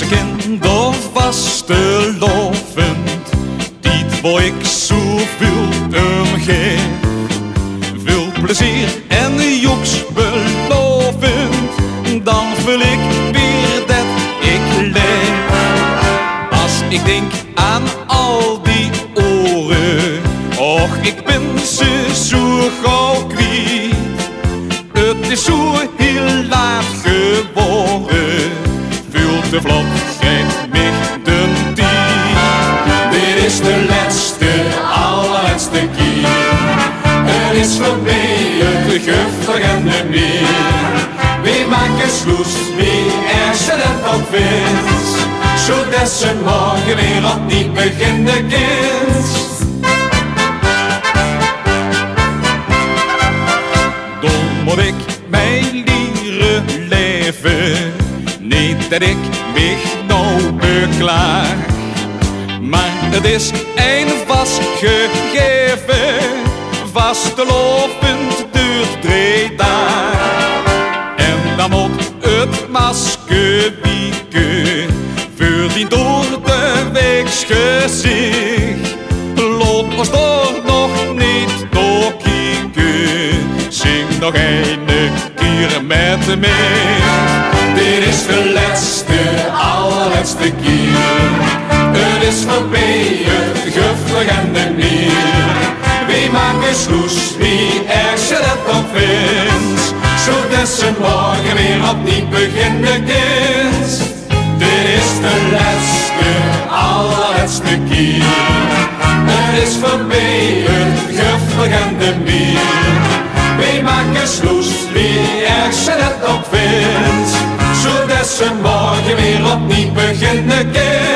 Onze kinderen vastelovend, dit wil ik zoveel omgeef. Veel plezier en joks belovend, dan voel ik weer dat ik leef. Als ik denk aan al die oren, och, ik ben ze zo gauw kwijt. Het is zo heel laat geworden, veel te vlot geeft mij de tijd. Dit is de allerlaatste keer. Het is voorbij, het giftig en de meer. We maken sloes, wie er ze dat ook vindt, zodat ze morgen weer opnieuw beginnen kind. Dan moet ik mij leren leven, niet dat ik mij nou beklaag, maar het is een vast gegeven, vastelovend duurt 3 dagen. En dan moet het masker wieken, verdient door de weeks gezicht. Laat ons door nog niet doorkijken, zing nog een keer met mij. Dit is de allerlaatste keer. Het is voorbij, het giftig en de meer. We maken sloes, wie er ze dat ook vindt, zodat ze morgen weer opnieuw beginnen kind. Dit is de allerlaatste keer. Het is voorbij, het giftig en de meer. We maken sloes, wie er ze dat ook vindt, zodat ze morgen weer opnieuw beginnen kind.